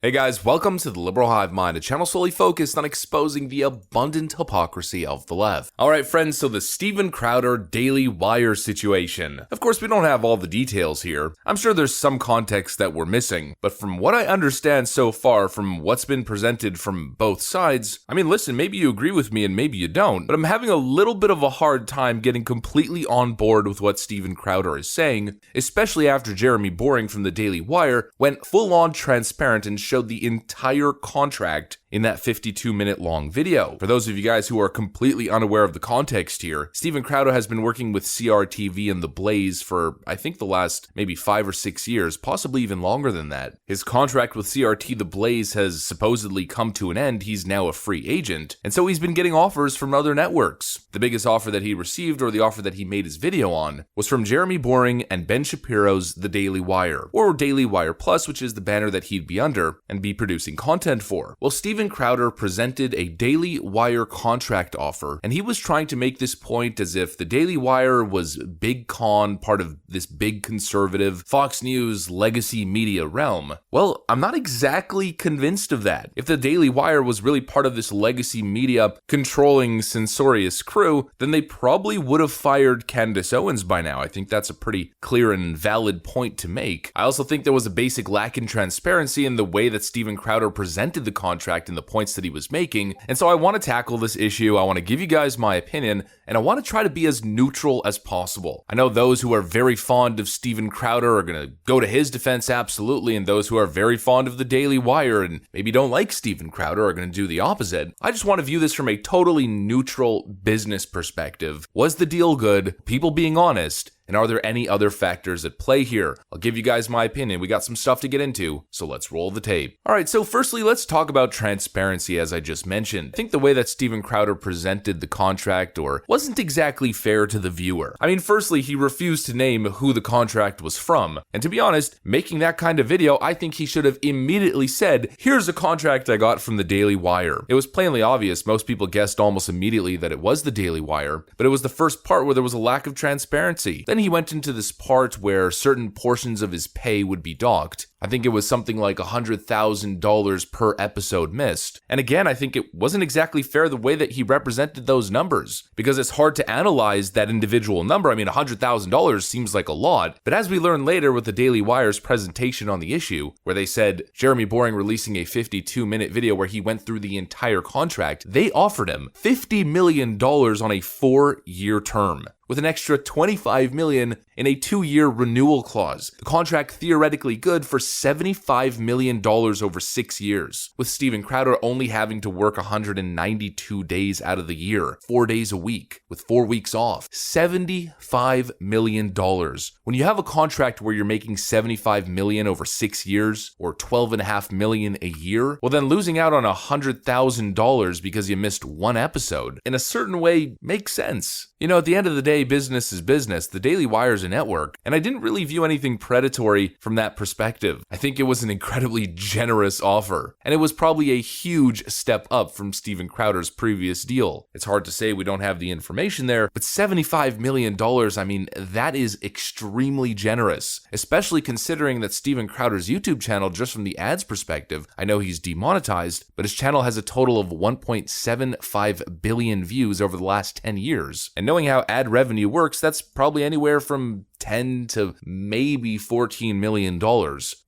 Hey guys, welcome to the Liberal Hive Mind, a channel solely focused on exposing the abundant hypocrisy of the left. Alright friends, so the Steven Crowder Daily Wire situation. Of course, we don't have all the details here. I'm sure there's some context that we're missing, but from what I understand so far from what's been presented from both sides, I mean listen, maybe you agree with me and maybe you don't, but I'm having a little bit of a hard time getting completely on board with what Steven Crowder is saying, especially after Jeremy Boring from the Daily Wire went full-on transparent and showed the entire contract in that 52-minute long video. For those of you guys who are completely unaware of the context here, Steven Crowder has been working with CRTV and The Blaze for, I think, the last maybe 5 or 6 years, possibly even longer than that. His contract with CRT The Blaze has supposedly come to an end. He's now a free agent, and so he's been getting offers from other networks. The biggest offer that he received, or the offer that he made his video on, was from Jeremy Boring and Ben Shapiro's The Daily Wire, or Daily Wire Plus, which is the banner that he'd be under and be producing content for. Well, Steven Crowder presented a Daily Wire contract offer, and he was trying to make this point as if the Daily Wire was big con, part of this big conservative Fox News legacy media realm. Well, I'm not exactly convinced of that. If the Daily Wire was really part of this legacy media controlling censorious crew, then they probably would have fired Candace Owens by now. I think that's a pretty clear and valid point to make. I also think there was a basic lack in transparency in the way that Steven Crowder presented the contract and the points that he was making, and so I want to tackle this issue. I want to give you guys my opinion, and I want to try to be as neutral as possible. I know those who are very fond of Steven Crowder are going to go to his defense absolutely, and those who are very fond of the Daily Wire and maybe don't like Steven Crowder are going to do the opposite. I just want to view this from a totally neutral business perspective. Was the deal good? People being honest? And are there any other factors at play here? I'll give you guys my opinion. We got some stuff to get into, so let's roll the tape. Alright, so firstly, let's talk about transparency as I just mentioned. I think the way that Steven Crowder presented the contract wasn't exactly fair to the viewer. I mean, firstly, he refused to name who the contract was from. And to be honest, making that kind of video, I think he should have immediately said, here's a contract I got from the Daily Wire. It was plainly obvious. Most people guessed almost immediately that it was the Daily Wire, but it was the first part where there was a lack of transparency. Then he went into this part where certain portions of his pay would be docked. I think it was something like $100,000 per episode missed. And again, I think it wasn't exactly fair the way that he represented those numbers, because it's hard to analyze that individual number. I mean, $100,000 seems like a lot, but as we learned later with the Daily Wire's presentation on the issue, where they said Jeremy Boring releasing a 52-minute video where he went through the entire contract, they offered him $50 million on a 4-year term, with an extra $25 million in a 2-year renewal clause. The contract theoretically good for $75 million over 6 years, with Steven Crowder only having to work 192 days out of the year, 4 days a week, with 4 weeks off. $75 million. When you have a contract where you're making $75 million over 6 years, or $12.5 million a year, well then losing out on $100,000 because you missed one episode, in a certain way, makes sense. You know, at the end of the day, business is business. The Daily Wire is a network, and I didn't really view anything predatory from that perspective. I think it was an incredibly generous offer, and it was probably a huge step up from Steven Crowder's previous deal. It's hard to say, we don't have the information there, but $75 million, I mean, that is extremely generous, especially considering that Steven Crowder's YouTube channel, just from the ads perspective, I know he's demonetized, but his channel has a total of 1.75 billion views over the last 10 years. And knowing how ad revenue works, that's probably anywhere from 10 to maybe $14 million.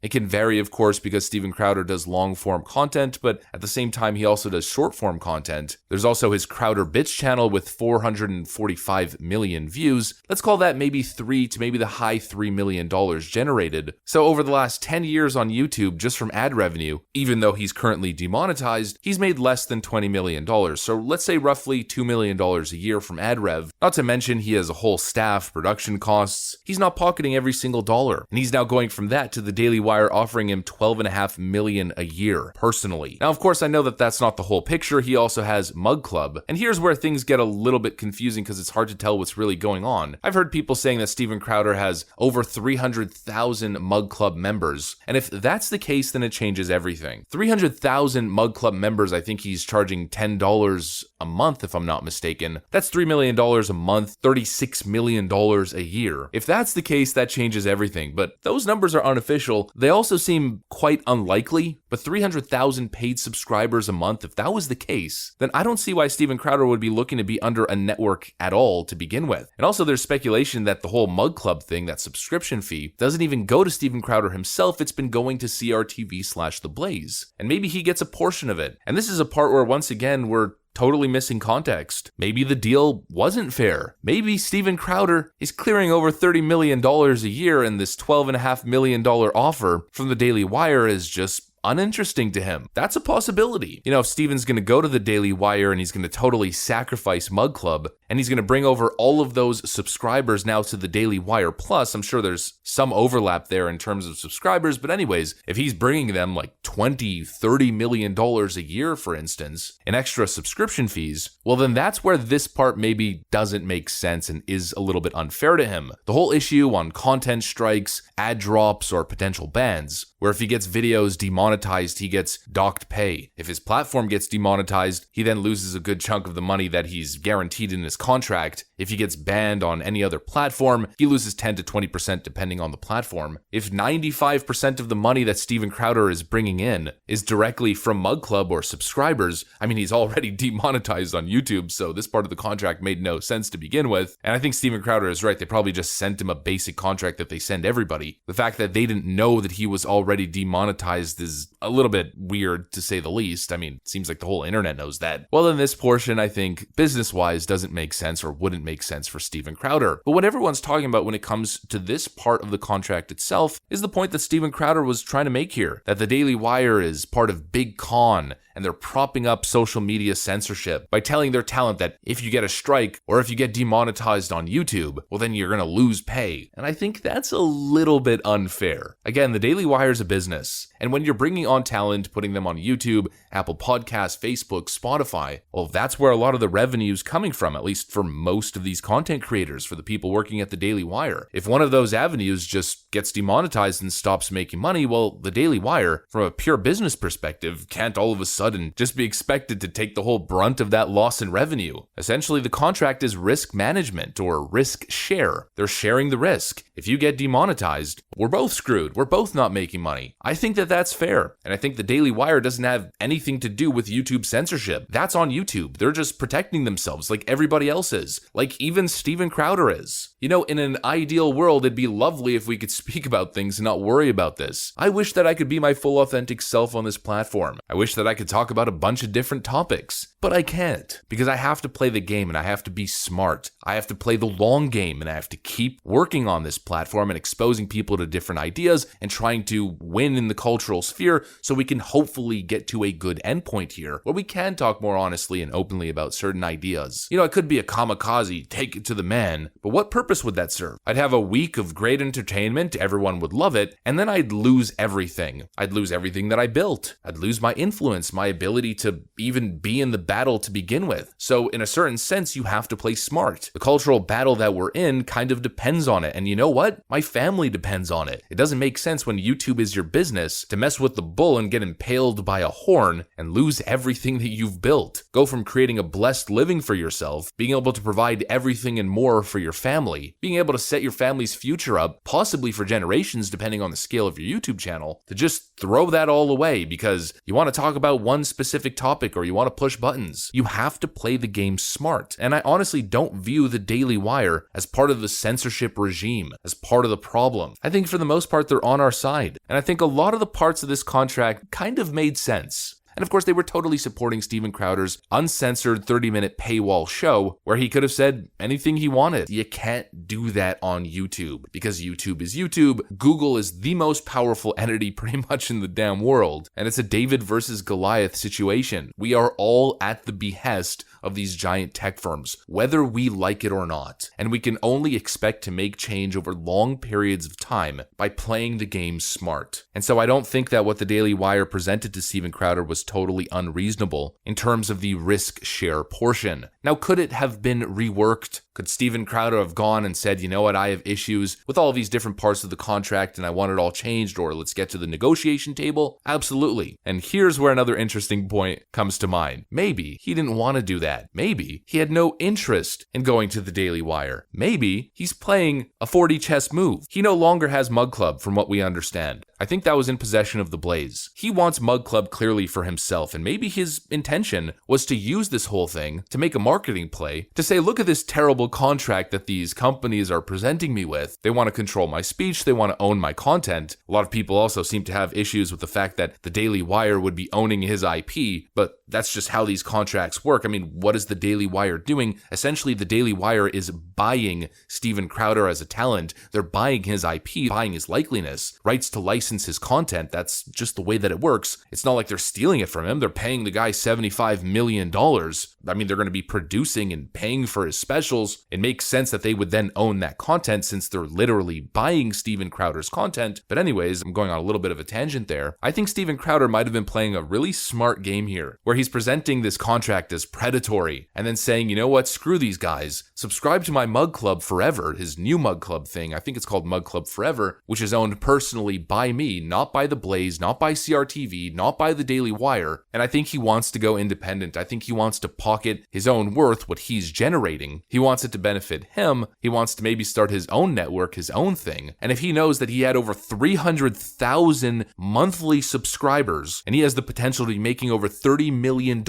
It can vary, of course, because Steven Crowder does long-form content, but at the same time, he also does short-form content. There's also his Crowder Bits channel with 445 million views. Let's call that maybe 3 to maybe the high $3 million generated. So over the last 10 years on YouTube, just from ad revenue, even though he's currently demonetized, he's made less than $20 million. So let's say roughly $2 million a year from ad rev. Not to mention he has a whole staff, production costs. He's not pocketing every single dollar. And he's now going from that to the Daily Wire offering him $12.5 million a year, personally. Now, of course, I know that that's not the whole picture. He also has Mug Club. And here's where things get a little bit confusing because it's hard to tell what's really going on. I've heard people saying that Steven Crowder has over 300,000 Mug Club members. And if that's the case, then it changes everything. 300,000 Mug Club members, I think he's charging $10 a month, if I'm not mistaken. That's $3 million a month, $36 million a year. If that that's the case, that changes everything. But those numbers are unofficial. They also seem quite unlikely, but 300,000 paid subscribers a month, if that was the case, then I don't see why Steven Crowder would be looking to be under a network at all to begin with. And also there's speculation that the whole Mug Club thing, that subscription fee, doesn't even go to Steven Crowder himself, it's been going to CRTV/The Blaze. And maybe he gets a portion of it. And this is a part where, once again, we're totally missing context. Maybe the deal wasn't fair. Maybe Steven Crowder is clearing over $30 million a year, and this $12.5 million offer from the Daily Wire is just uninteresting to him. That's a possibility. You know, if Steven's going to go to the Daily Wire and he's going to totally sacrifice Mug Club, and he's going to bring over all of those subscribers now to the Daily Wire Plus, I'm sure there's some overlap there in terms of subscribers, but anyways, if he's bringing them like $20-30 million a year, for instance, in extra subscription fees, well then that's where this part maybe doesn't make sense and is a little bit unfair to him. The whole issue on content strikes, ad drops, or potential bans, where if he gets videos demonetized, he gets docked pay. If his platform gets demonetized, he then loses a good chunk of the money that he's guaranteed in his contract. If he gets banned on any other platform, he loses 10 to 20% depending on the platform. If 95% of the money that Steven Crowder is bringing in is directly from Mug Club or subscribers, I mean, he's already demonetized on YouTube, so this part of the contract made no sense to begin with. And I think Steven Crowder is right. They probably just sent him a basic contract that they send everybody. The fact that they didn't know that he was already demonetized is a little bit weird, to say the least. I mean, it seems like the whole internet knows that. Well, in this portion, I think business-wise doesn't make sense or wouldn't make sense for Steven Crowder. But what everyone's talking about when it comes to this part of the contract itself is the point that Steven Crowder was trying to make here, that the Daily Wire is part of Big Con, and they're propping up social media censorship by telling their talent that if you get a strike or if you get demonetized on YouTube, well then you're gonna lose pay. And I think that's a little bit unfair. Again, the Daily Wire is a business, and when you're bringing on talent, putting them on YouTube, Apple Podcasts, Facebook, Spotify, well that's where a lot of the revenue is coming from, at least for most of these content creators, for the people working at the Daily Wire. If one of those avenues just gets demonetized and stops making money, well, the Daily Wire, from a pure business perspective, can't all of a sudden just be expected to take the whole brunt of that loss in revenue. Essentially, the contract is risk management or risk share. They're sharing the risk. If you get demonetized, we're both screwed. We're both not making money. I think that that's fair. And I think the Daily Wire doesn't have anything to do with YouTube censorship. That's on YouTube. They're just protecting themselves like everybody else is. Like even Steven Crowder is. You know, in an ideal world, it'd be lovely if we could speak about things and not worry about this. I wish that I could be my full authentic self on this platform. I wish that I could talk about a bunch of different topics, but I can't, because I have to play the game and I have to be smart. I have to play the long game and I have to keep working on this platform and exposing people to different ideas and trying to win in the cultural sphere so we can hopefully get to a good endpoint here where we can talk more honestly and openly about certain ideas. You know, I could be a kamikaze, take it to the man, but what purpose would that serve? I'd have a week of great entertainment, everyone would love it, and then I'd lose everything. I'd lose everything that I built. I'd lose my influence, my ability to even be in the battle to begin with. So in a certain sense, you have to play smart. The cultural battle that we're in kind of depends on it. And you know what? My family depends on it. It doesn't make sense when YouTube is your business to mess with the bull and get impaled by a horn and lose everything that you've built. Go from creating a blessed living for yourself, being able to provide everything and more for your family, being able to set your family's future up, possibly for generations depending on the scale of your YouTube channel, to just throw that all away because you want to talk about one specific topic or you want to push buttons. You have to play the game smart. And I honestly don't view the Daily Wire as part of the censorship regime, as part of the problem. I think for the most part, they're on our side. And I think a lot of the parts of this contract kind of made sense. And of course, they were totally supporting Steven Crowder's uncensored 30-minute paywall show where he could have said anything he wanted. You can't do that on YouTube because YouTube is YouTube. Google is the most powerful entity pretty much in the damn world. And it's a David versus Goliath situation. We are all at the behest of these giant tech firms, whether we like it or not. And we can only expect to make change over long periods of time by playing the game smart. And so I don't think that what the Daily Wire presented to Steven Crowder was totally unreasonable in terms of the risk share portion. Now, could it have been reworked? Could Steven Crowder have gone and said, you know what, I have issues with all these different parts of the contract and I want it all changed, or let's get to the negotiation table? Absolutely. And here's where another interesting point comes to mind. Maybe he didn't want to do that. Maybe he had no interest in going to the Daily Wire. Maybe he's playing a 4D chess move. He no longer has Mug Club, from what we understand. I think that was in possession of the Blaze. He wants Mug Club clearly for himself, and maybe his intention was to use this whole thing to make a marketing play, to say, look at this terrible contract that these companies are presenting me with. They want to control my speech, they want to own my content. A lot of people also seem to have issues with the fact that the Daily Wire would be owning his IP, but that's just how these contracts work. I mean, what is the Daily Wire doing? Essentially, the Daily Wire is buying Steven Crowder as a talent. They're buying his IP, buying his likeliness, rights to license his content. That's just the way that it works. It's not like they're stealing it from him. They're paying the guy $75 million. I mean, they're going to be producing and paying for his specials. It makes sense that they would then own that content since they're literally buying Steven Crowder's content. But anyways, I'm going on a little bit of a tangent there. I think Steven Crowder might have been playing a really smart game here, where he's presenting this contract as predatory and then saying, you know what, screw these guys. Subscribe to my Mug Club Forever, his new Mug Club thing. I think it's called Mug Club Forever, which is owned personally by me, not by the Blaze, not by CRTV, not by the Daily Wire. And I think he wants to go independent. I think he wants to pocket his own worth, what he's generating. He wants it to benefit him. He wants to maybe start his own network, his own thing. And if he knows that he had over 300,000 monthly subscribers, and he has the potential to be making over $30 million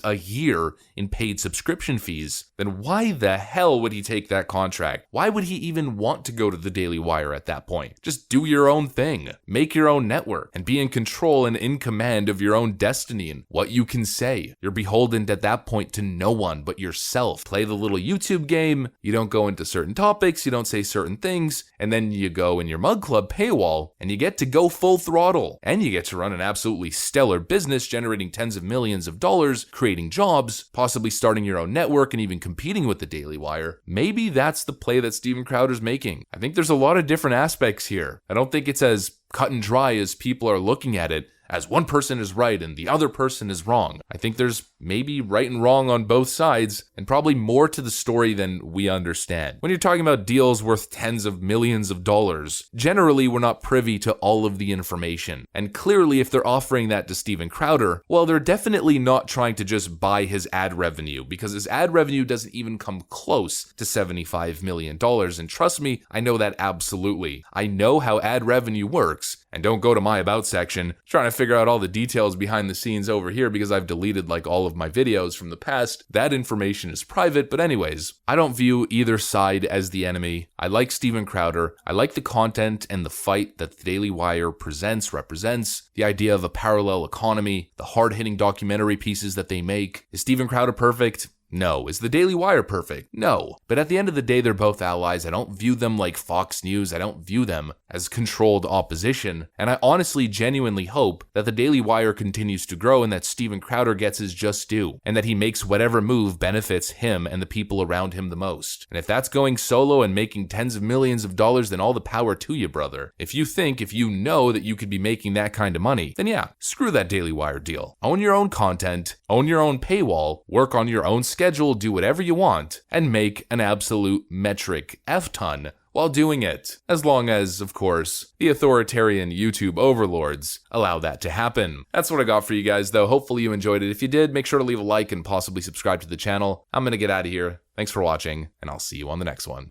a year in paid subscription fees, then why the hell would he take that contract? Why would he even want to go to the Daily Wire at that point? Just do your own thing. Make your own network and be in control and in command of your own destiny and what you can say. You're beholden at that point to no one but yourself. Play the little YouTube game. You don't go into certain topics. You don't say certain things. And then you go in your Mug Club paywall and you get to go full throttle. And you get to run an absolutely stellar business, generating tens of millions of dollars, creating jobs, possibly starting your own network and even competing with the Daily Wire. Maybe that's the play that Steven Crowder's making. I think there's a lot of different aspects here. I don't think it's as cut and dry as people are looking at it, as one person is right and the other person is wrong. I think there's maybe right and wrong on both sides, and probably more to the story than we understand. When you're talking about deals worth tens of millions of dollars, generally we're not privy to all of the information. And clearly, if they're offering that to Steven Crowder, well, they're definitely not trying to just buy his ad revenue, because his ad revenue doesn't even come close to $75 million. And trust me, I know that absolutely. I know how ad revenue works. And don't go to my About section trying to figure out all the details behind the scenes over here because I've deleted like all of my videos from the past. That information is private, but anyways, I don't view either side as the enemy. I like Steven Crowder. I like the content and the fight that the Daily Wire represents, the idea of a parallel economy, the hard-hitting documentary pieces that they make. Is Steven Crowder perfect? No. Is the Daily Wire perfect? No. But at the end of the day, they're both allies. I don't view them like Fox News. I don't view them as controlled opposition. And I honestly, genuinely hope that the Daily Wire continues to grow and that Steven Crowder gets his just due, and that he makes whatever move benefits him and the people around him the most. And if that's going solo and making tens of millions of dollars, then all the power to you, brother. If you know that you could be making that kind of money, then yeah, screw that Daily Wire deal. Own your own content, own your own paywall, work on your own schedule, do whatever you want, and make an absolute metric F-ton while doing it. As long as, of course, the authoritarian YouTube overlords allow that to happen. That's what I got for you guys, though. Hopefully you enjoyed it. If you did, make sure to leave a like and possibly subscribe to the channel. I'm gonna get out of here. Thanks for watching, and I'll see you on the next one.